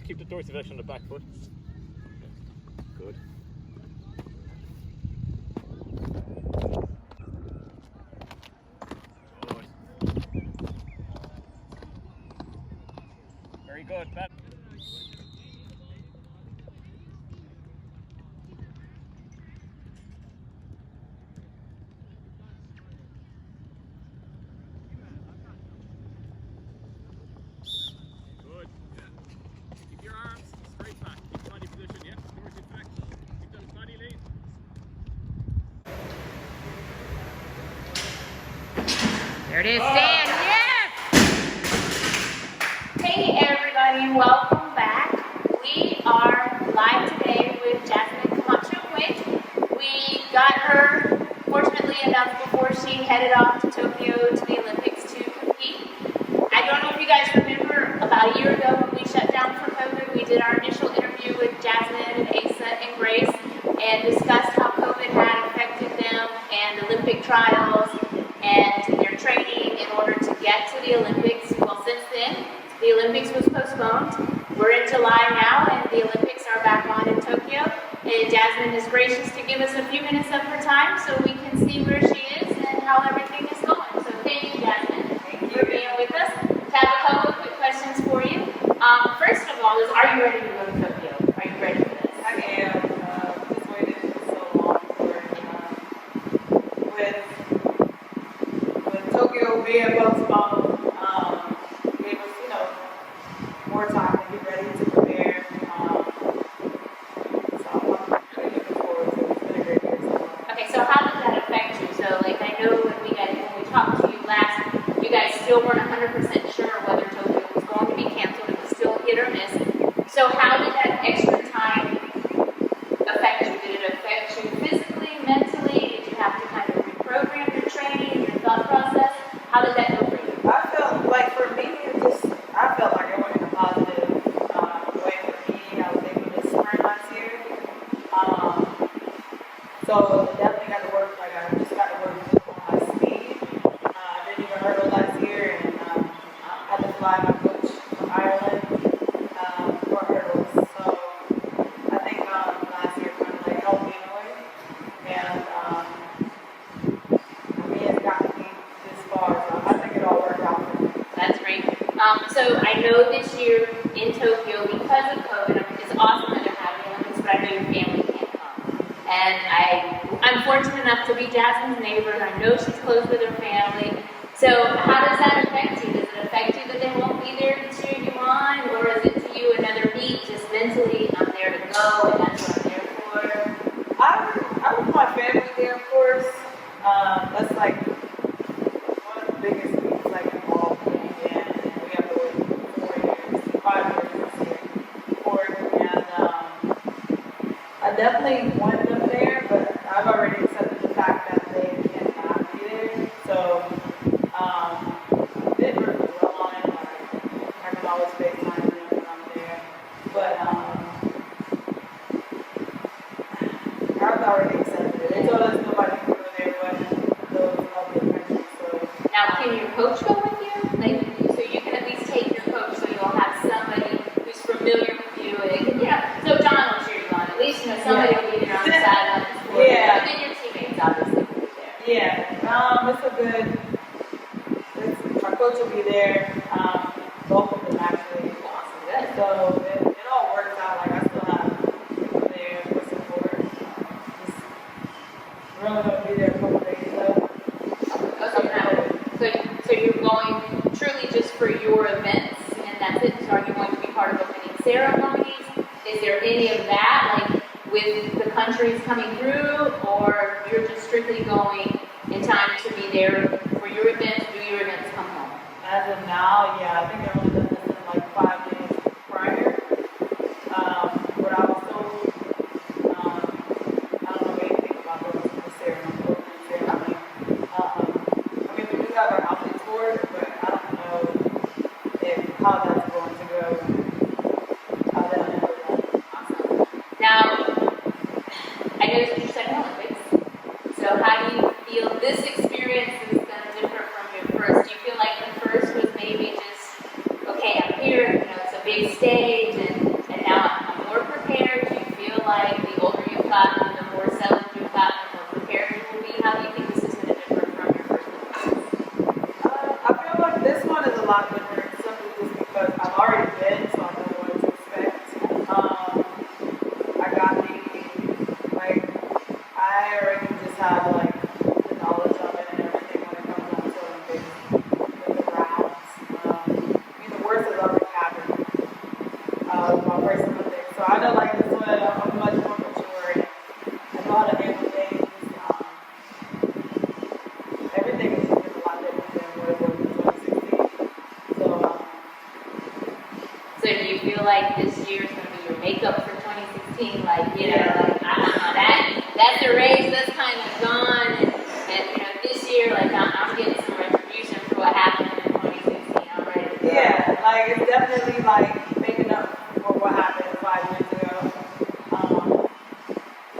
keep the dorsiflexion on the back foot. Good. Very good, Pat. There it is, Dan. Yes! Hey everybody, welcome back. We are live today with Jasmine Camacho-Quinn. We got her, fortunately enough, before she headed off to Tokyo to the Olympics to compete. I don't know if you guys remember, about a year ago when we shut down for COVID, we did our initial interview with Jasmine and Asa and Grace and discussed how COVID had affected them and Olympic trials and their training in order to get to the Olympics. Well, since then, the Olympics was postponed. We're in July now, and the Olympics are back on in Tokyo. And Jasmine is gracious to give us a few minutes of her time so we can see where she is and how everything is going. So thank you, Jasmine, for being with us. I have a couple of quick questions for you. First of all, are you ready to go to Tokyo? Are you ready for this? I am. Just waited for so long for with Tokyo being postponed, gave us, more time to get ready to prepare. So I'm really looking forward to it. It's been a great year so far. Okay, so how did that affect you? So, I know when we talked to you last, you guys still weren't 100% sure whether Tokyo was going to be canceled. It was still hit or miss. So, how did that extra time affect you? Did it affect you physically, mentally? Did you have to kind of reprogram your training, your thought process? How did that go for you? I felt like for me, I felt like it went in a positive way for me. I was able to sprint last year. So definitely got to work, I just got to work on my speed. I didn't even hurdle last year, and I had to fly my coach from Ireland for hurdles. So I think last year kind of helped me in a way. And it's gotten me this far, so I think it all worked out for me. That's great. So I know this year in Tokyo, because of COVID, it's awesome that they're having the Olympics, but I know your family can't come. And I'm fortunate enough to be Jasmine's neighbor, and I know she's close with her family. So how does that affect you? Does it affect you that they won't be there to cheer you on? Or is it to you another meet, just mentally, I'm there to go, and that's what I'm there for? I want my family there, of course. That's one of the biggest things involved in the end. And we have to wait 5 years this year for it. And I definitely want them there, but I've already accepted the fact that they cannot be there. So I did really well on it. I can always FaceTime them when I'm there. But I've already accepted it. They told us nobody can go there but those other countries. So Now, can your coach go with you? So you can at least take your coach, so you'll have somebody who's familiar with you. So John will cheer you on. At least somebody will be there on the sideline. Yeah. But then your teammates obviously will be there. Yeah. It's a good. Our coach will be there. Both of them actually. Awesome, good. So it all works out. I still have people there for support. We're only going to be there a couple days though. So you're going truly just for your events, and that's it? So are you going to be part of opening ceremonies? Is there any of that, with the countries coming through, or you're just strictly going in time to be there for your events, do your events, come home? As of now, yeah, I think they're only done this in 5 days prior. But I was told, I don't know anything about the ceremony. We do have our outfits for it, but I don't know how that's going to go, how they'll handle that. Awesome. Now, I know that you're second Olympics, so how do you feel this experience is going to differ from your first? Do you feel like the first was maybe just, okay, I'm here, it's a big big stage, and now I'm more prepared. Do you feel like the older you've gotten, the more settled you've gotten, the more prepared you will be? How do you think this is going to differ from your first one? I feel like this one is a lot different simply just because I've already been, so I know what to expect. I got I already just have like the knowledge of it and everything when it comes down to Olympics with the rounds. The worst has already happened with my first Olympics. So I know like this one I'm much more mature and I know how to handle things. Everything is just a lot different than what it was in 2016. So do you feel like this year is going to be your makeup for 2016? Like, like, I don't know, that's a race that's kind of gone. And this year, like, I'm getting some retribution for what happened in 2016. I'm ready to go. Yeah, like, it's definitely, like, making up for what happened 5 years ago.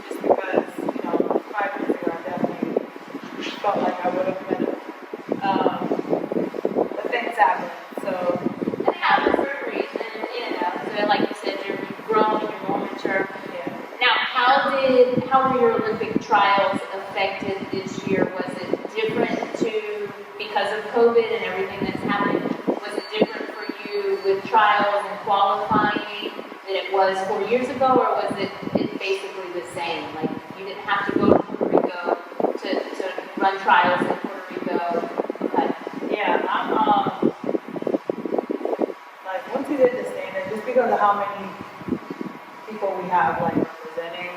Just because, 5 years ago, I definitely felt like I would have been. But things happen, so. It happens for a reason, So like you said, you've grown, you're more mature. Yeah. Now, how were your Olympic trials affected this year? Was it different because of COVID and everything that's happened? Was it different for you with trials and qualifying than it was 4 years ago, or was it basically the same? Like, you didn't have to go to Puerto Rico to run trials in Puerto Rico. Okay. Yeah, I'm like, once we did the standard, just because of how many people we have like representing,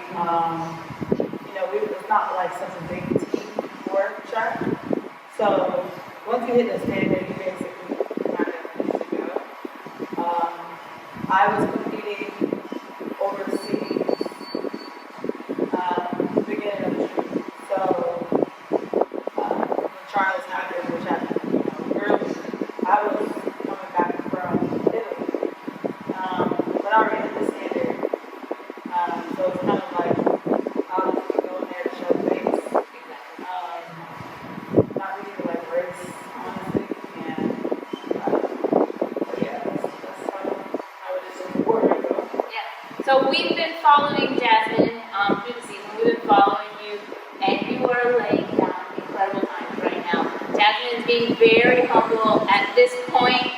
it's not like such a big team for track. So once you hit the standard, you basically kind of need to go. I was competing overseas beginning of June. So when trials happened, which happened early, I was coming back from Italy, but I already hit the standard. So it's kind of like I was just going there to show face, not really to like race, honestly. And yeah, that's how it is in Puerto Rico. Yeah. So we've been following Jasmine through the season. We've been following you, and you are laying down incredible times right now. Jasmine is being very humble at this point.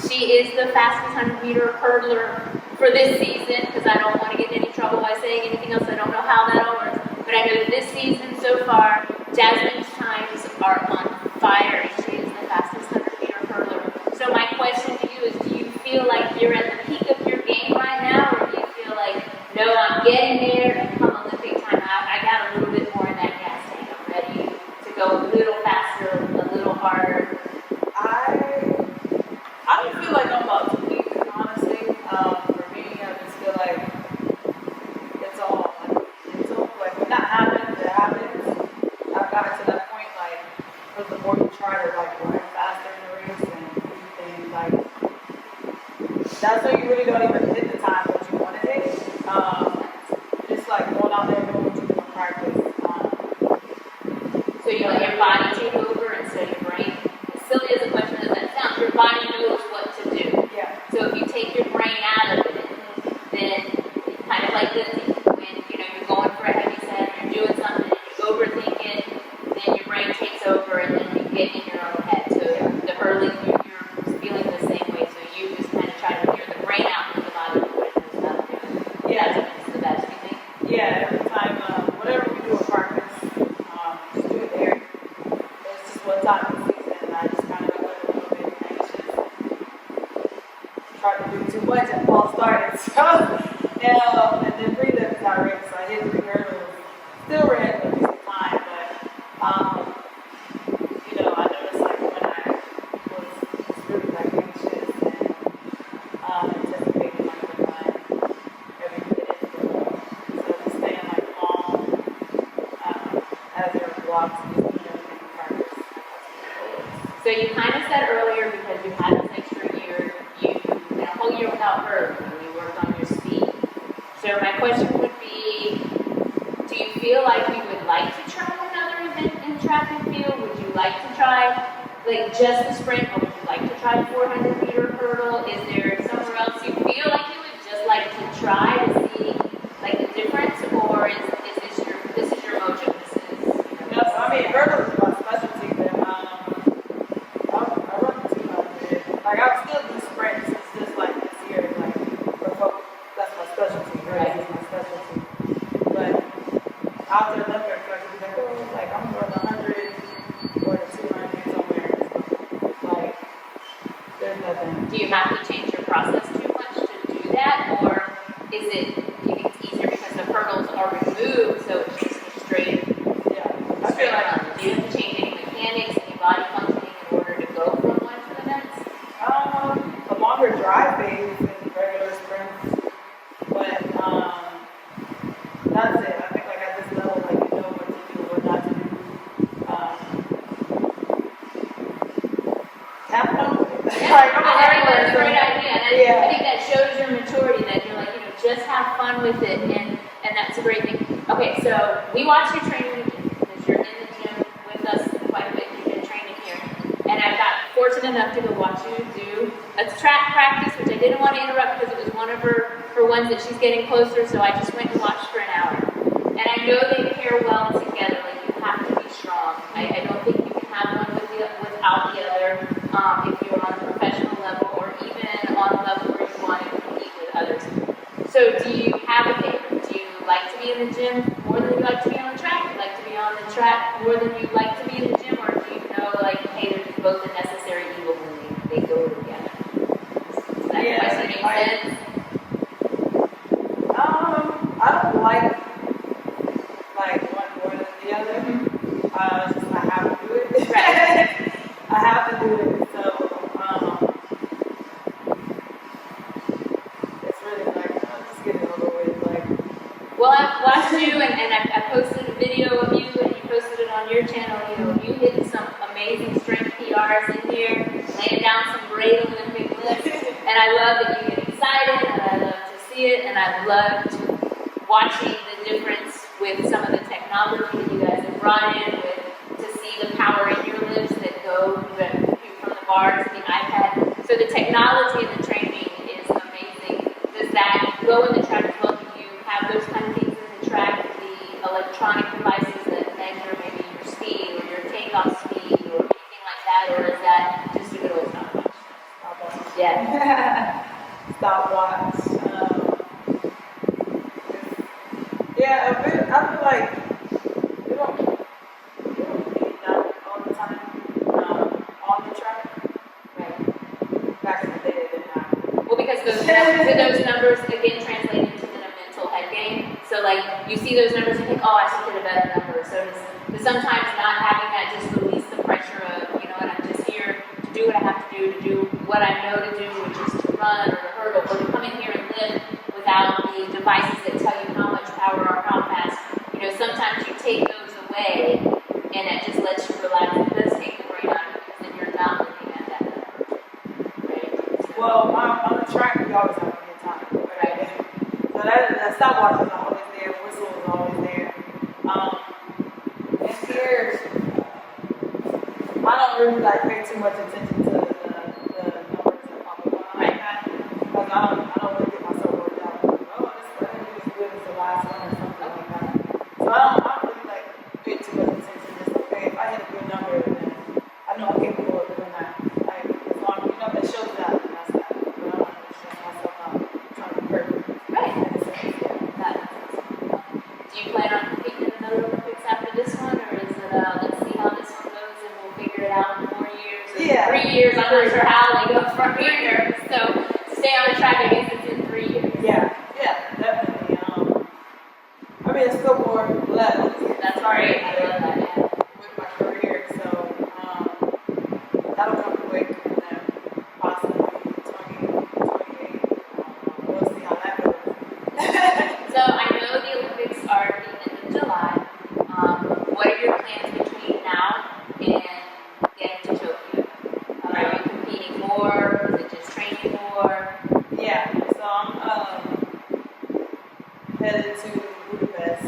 She is the fastest 100-meter hurdler for this season, because I don't want to get in any trouble by saying anything else. I don't know how that all works. But I know that this season so far, Jasmine's times are on fire, and she is the fastest 100-meter hurdler. So my question to you is, do you feel like you're at the peak of your game right now, or do you feel like, no, I'm getting there, and come Olympic time, I got a little bit more in that gas tank. I'm ready to go a little faster, a little harder. I don't feel like I'm about to peak, honestly. For me, I just feel like it's all like when that happens, it happens. I've gotten to that point, like, because the more you try to like run faster in the race and do things, like, that's when you really don't even hit the time that you want to hit. Just like going out there doing what you do in practice. So you let your body take over instead of your brain? As silly as a question as that sounds, your body knows what to do. Yeah. So if you take your brain out of it, then it's kind of like this, when you're going for a heavy set, you're doing something, and you overthink it, then your brain takes over, and then you get in your own head. So the hurling, you're feeling the same way. So you just kind of try to clear the brain out and the body do what it knows how to do. Yeah. That's the best, you think? Yeah, every time, whatever we do in practice, just do it there. It's just one time in the season, and I just kind of got a little bit anxious. Tried to do too much and fall started. So, and then prelims I ran, so I hit 3 hurdles. Still ran a decent time, but, I noticed like when I was really like anxious and anticipating like the run, every minute. So just staying like calm as there are blocks and just doing everything in practice. So you kind of said earlier, because you had this extra year, you had a whole year without her, and you worked on your speed. So my question would be, do you feel like you would like to try another event in track and field? Would you like to try like just the sprint, or would you like to try the 400-meter hurdle? Is there somewhere else you feel it, do you think it's easier because the hurdles are removed, so it's just a straight, I feel like run? Do you have to change any mechanics, any body functioning in order to go from one to the next? a longer drive phase than regular sprints, but that's it. I think like at this level, like you know what to do, what not to do. Have fun with it. Like, I'm a I think regular, that's a great idea, and yeah. I think that shows your maturity, that you're like, just have fun with it, and that's a great thing. Okay, so we watched you train because you're in the gym with us quite a bit. You've been training here, and I got fortunate enough to go watch you do a track practice, which I didn't want to interrupt because it was one of her ones that she's getting closer. So I just went and watched for an hour, and I know they pair well together. Like you have to be strong. I don't think you can have one without the other. If you're on a professional level or even on a level where you want to compete with others. So do you have a favorite? Do you like to be in the gym more than you like to be on the track? Do you like to be on the track more than you like to be in the gym? Or do you know, like, hey, they're just both a necessary evil when they go together? Does that question make sense? I don't like one more than the other. Just I have to do it. Right. I have to do it. So it's really like just get it over with. Like, well, I've watched you, and I posted a video of you, and you posted it on your channel. You hit some amazing strength PRs in here, laying down some great Olympic lifts, and I love that you get excited, and I love to see it, and I loved watching the difference with some of the technology that you guys have brought in, to see the power in your lifts that go from the bar to the iPad. So the technology and the training is amazing. Does that go in the track as well? Do you have those kind of things in the track, the electronic devices that measure maybe your speed or your takeoff speed or anything like that, or is that just a good old stopwatch? Yeah. Stopwatch. Yeah, I feel like we don't need that all the time on the track. Right. Back in the day, they didn't have it. Well, because those numbers again translate into the mental head game. So like you see those numbers and think, oh, I should get a better number. So to sometimes not having that just release the pressure of, you know what, I'm just here to do what I have to do what I know to do, which is to run or to hurdle or to come in here and lift without the devices that tell you how much power or how fast. You know, sometimes you take those away and it just lets you relax. It does take the brain out of it because then you're not looking at that number. Right? So, well, on the track, we always have a good time. Right. So that stopwatch is always there, whistle is always there. And here, I don't really like pay too much attention to the numbers that pop up on iPad because I don't really get myself worked out. Oh, this I didn't do as good as the last one or something like that. So I don't really like pay too much attention. Just okay, if I hit a good number, then I know I'm capable of doing that. Like as long as that shows that, then that's that. But I don't want to stress myself out trying to be perfect. right. Do you plan on competing in another Olympics after this one, or is it let's see how this one goes and we'll figure it out in 4 years or 3 years? I'm not sure how they go from here. So stay on the track. I guess it's in 3 years. Yeah, definitely. I mean, it's still more left. That's great. I love that. Yeah. With my career, so that'll come quick, and then possibly 28. We'll see how that goes. So I know the Olympics are at the end of July. What are your plans between now and getting to Tokyo? Are you competing more? Is it just training more? Yeah, so I'm headed to Budapest.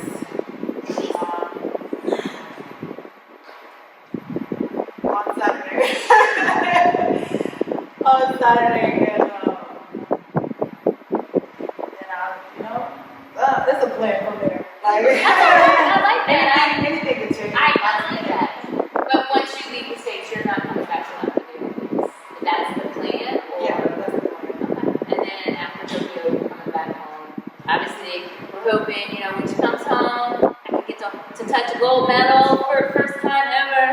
On Saturday. On Saturday, and there's a plan from there. Like, I like that. Anything can change. I like that. But once you leave the States, you're not coming back to London. That's the plan? Or? Yeah, that's the plan. Okay. And then after Tokyo, you're coming back home. Obviously, we're hoping, when she comes home, I can get to touch a gold medal for the first time ever.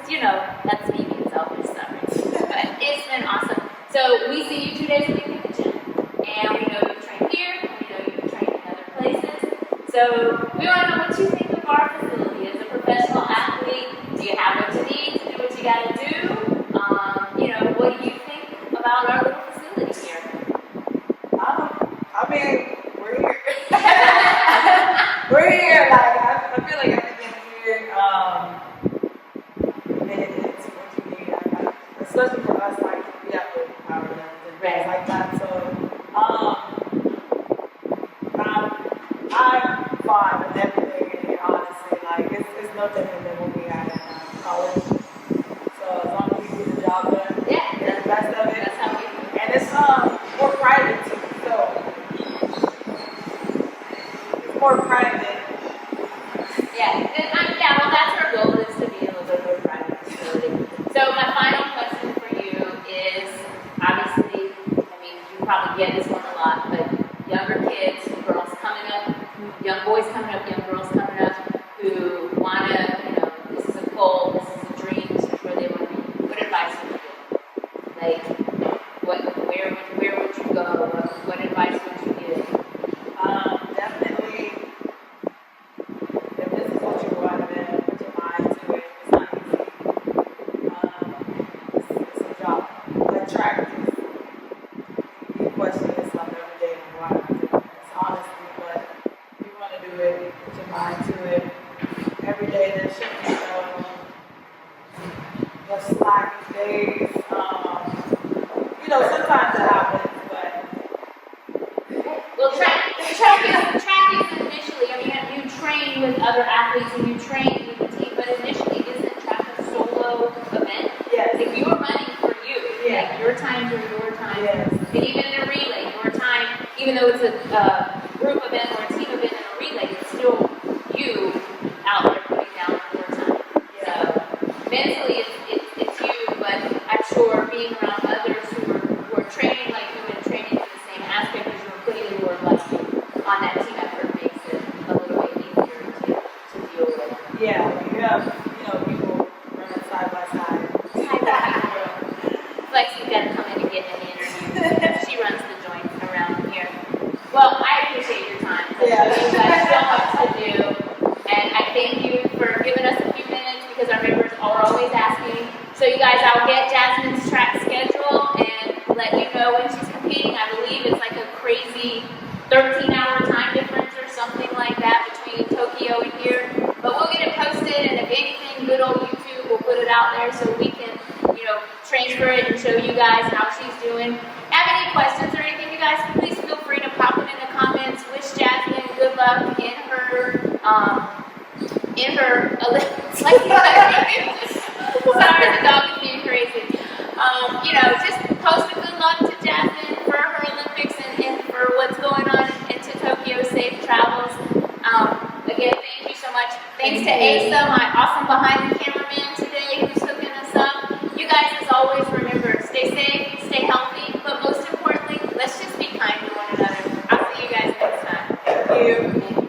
Just, that's me being selfish, sorry. But it's been awesome. So we see you 2 days a week in the gym. And we know you train here, and we know you train So we want to know what you think of our facility. As a professional athlete, do you have what you need to do what you got to do? What do you think about our little facility here? I mean, we're here. We're here. Like I feel like everything here. It's what you need. Especially for us, like we have to power them and things like that. So, I'm fine with everything in here. Honestly, like it's no different than what we had in college. So as long as we get the job done, Yeah, that's the best of it. that's how we do it. And it's more private too. So it's more private. Well, that's our goal, is to be a little bit of a private facility. So my final question for you is, obviously, you probably get this one a lot, but younger kids, girls coming up, young boys coming up, young girls coming up, who want to, this is a goal, this is a dream, this is where they want to be. What advice would you give? Like, where would you go? What advice would you give? Definitely, if this is what you want, then put your mind to it. It's not easy. It's a job. Like track is, you question yourself every day and why you do it. It's honestly, but if you want to do it, put your mind to it. Every day there should be the slack days. Sometimes it happens, but Well, track is initially, you train with other athletes and you train with the team, but initially isn't track a solo event? yes. Like, you're running for you. Yeah. Like, your times are your times. Yes. And even in a relay, your time, even though it's a group event or a team event in a relay, it's still you out there putting down your time. Yeah. So mentally it's you, but I'm sure being around others who are training like you and training in the same aspect as you, are putting in work like you on that team effort makes it a little bit easier to deal with. Yeah, we have, people running side by side. Lexi's got to come in and get an interview. She runs the joint around here. Well, I appreciate your time. Yeah. You guys so much to do. And I thank you for giving us a few minutes because our members are always asking. So you guys, I'll get Jasmine's track schedule and let you know when she's competing. I believe it's like a crazy 13-hour time difference or something like that between Tokyo and here. But we'll get it posted, and if anything, good old YouTube will put it out there so we can, transfer it and show you guys how she's doing. Have any questions or anything, you guys, please feel free to pop it in the comments. Wish Jasmine good luck in her Olympics. Sorry, the dog is being crazy. Just post a good luck to Jasmine for her Olympics and for what's going on into Tokyo. Safe travels. Again, thank you so much. Thanks to Asa, my awesome behind the cameraman today, who's hooking us up. You guys, as always, remember, stay safe, stay healthy, but most importantly, let's just be kind to one another. I'll see you guys next time. Thank you.